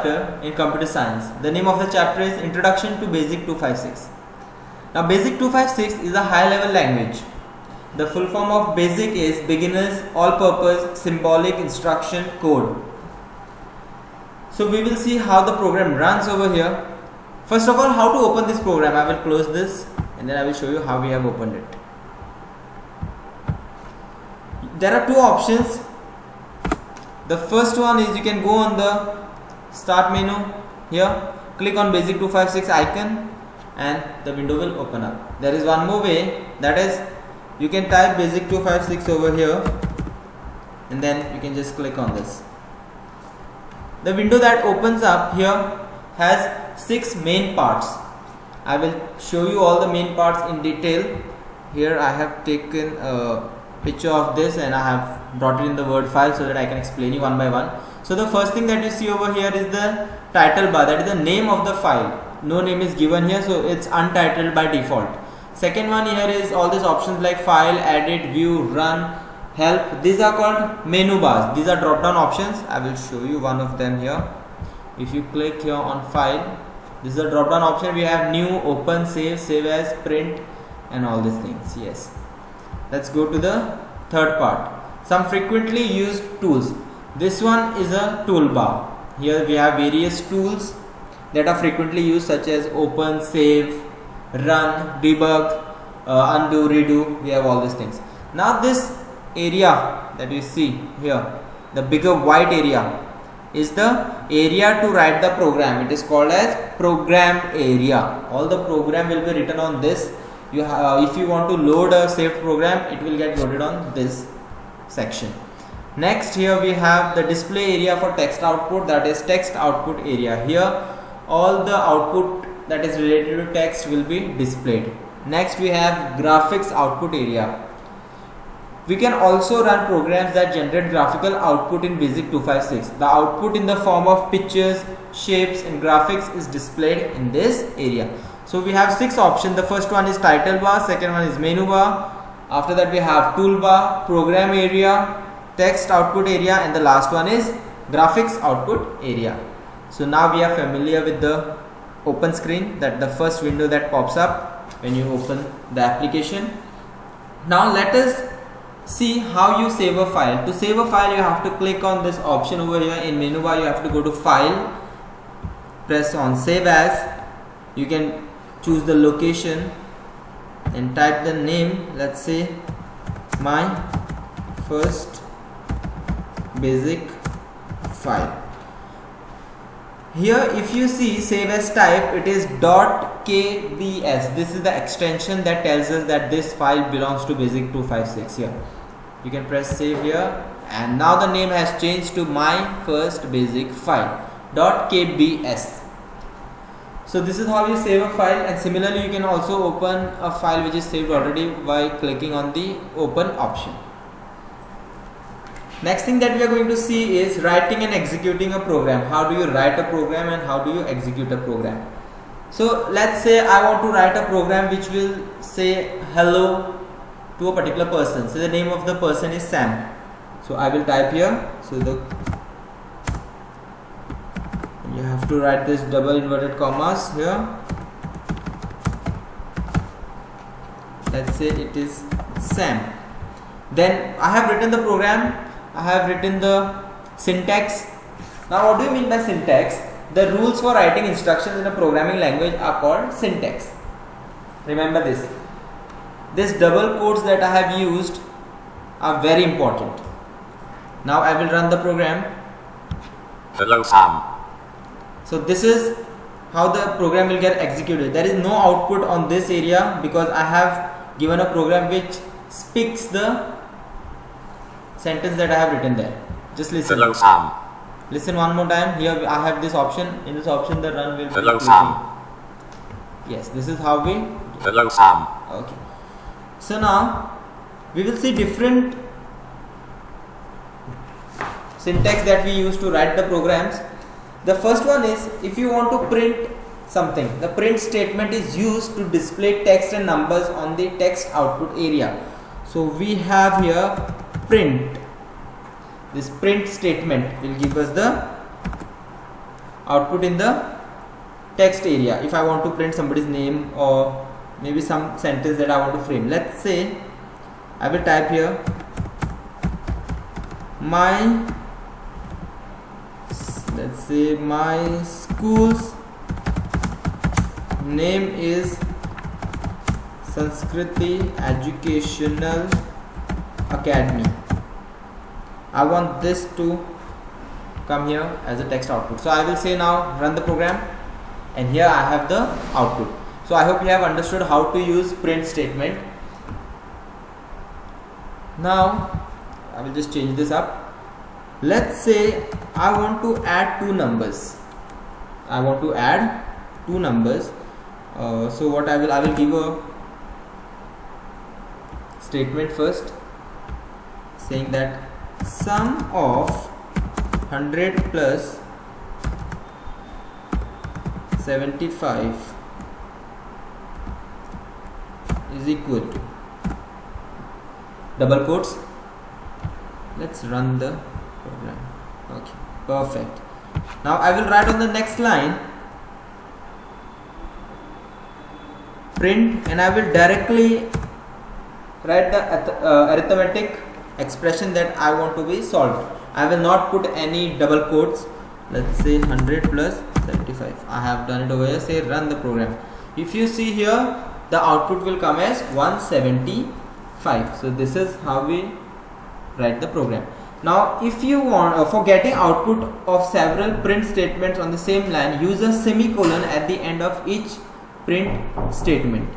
chapter in computer science. The name of the chapter is Introduction to Basic 256. Now Basic 256 is a high level language. The full form of Basic is Beginners All Purpose Symbolic Instruction Code. So we will see how the program runs over here. First of all, how to open this program. I will close this and then I will show you how we have opened it. There are two options. The first one is you can go on the start menu here, click on Basic 256 icon and the window will open up. There is one more way, that is you can type Basic 256 over here and then you can just click on this. The window that opens up here has 6 main parts. I will show you all the main parts in detail. Here I have taken a picture of this and I have brought it in the Word file so that I can explain you one by one. So the first thing that you see over here is the title bar, that is the name of the file. No name is given here, so it's untitled by default. Second one here is all these options like file, edit, view, run, help. These are called menu bars. These are drop down options. I will show you one of them here. If you click here on file, this is a drop down option. We have new, open, save, save as, print and all these things. Yes. Let's go to the third part. Some frequently used tools. This one is a toolbar. Here we have various tools that are frequently used such as open, save, run, debug, undo, redo. We have all these things. Now this area that you see here, the bigger white area, is the area to write the program. It is called as program area. All the program will be written on this. If you want to load a saved program, it will get loaded on this section. Next, here we have the display area for text output, that is text output area. Here all the output that is related to text will be displayed. Next we have graphics output area. We can also run programs that generate graphical output in Basic 256. The output in the form of pictures, shapes and graphics is displayed in this area. So we have 6 options. The first one is title bar, second one is menu bar, after that we have toolbar, program area, text output area and the last one is graphics output area. So now we are familiar with the open screen, that the first window that pops up when you open the application. Now let us see how you save a file. To save a file you have to click on this option over here. In menu bar you have to go to file, press on save as, you can choose the location and type the name, let's say my first basic file. Here if you see save as type, it is .kbs. This is the extension that tells us that this file belongs to Basic 256. Here you can press save here and now the name has changed to my first basic file .kbs. So this is how you save a file, and similarly you can also open a file which is saved already by clicking on the open option. Next thing that we are going to see is writing and executing a program. How do you write a program and how do you execute a program? So let's say I want to write a program which will say hello to a particular person. So the name of the person is Sam. So I will type here. So you have to write this double inverted commas here. Let's say it is Sam. Then I have written the program. I have written the syntax. Now what do you mean by syntax? The rules for writing instructions in a programming language are called syntax. Remember this. These double quotes that I have used are very important. Now I will run the program. Hello Sam. So this is how the program will get executed. There is no output on this area because I have given a program which speaks the sentence that I have written there. Just listen. Hello Sam. Listen one more time. Here I have this option. In this option the run will be Hello Sam. Yes, this is how we. Hello Sam. Okay. So now we will see different syntax that we use to write the programs. The first one is if you want to print something, the print statement is used to display text and numbers on the text output area. So we have here print. This print statement will give us the output in the text area if I want to print somebody's name or maybe some sentence that I want to frame. Let's say I will type here my school's name is Sanskriti Educational Academy. I want this to come here as a text output. So I will say now run the program, and here I have the output. So I hope you have understood how to use print statement. Now I will just change this up. Let's say I want to add two numbers. So what I will give a statement first saying that sum of 100 plus 75 is equal to double quotes. Let's run the program. Okay, perfect. Now I will write on the next line print, and I will directly write the arithmetic expression that I want to be solved. I will not put any double quotes. Let's say 100 plus 75. I have done it over here. Say run the program. If you see here, the output will come as 175. So this is how we write the program. Now if you want for getting output of several print statements on the same line, use a semicolon at the end of each print statement.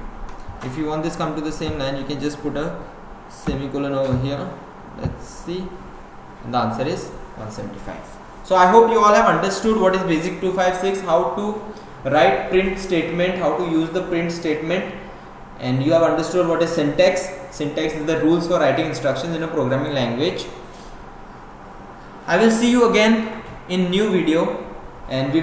If you want this come to the same line, you can just put a semicolon over here. Let's see, and the answer is 175. So I hope you all have understood what is basic 256, how to write print statement, how to use the print statement, and you have understood what is syntax. Syntax is the rules for writing instructions in a programming language. I will see you again in new video, and we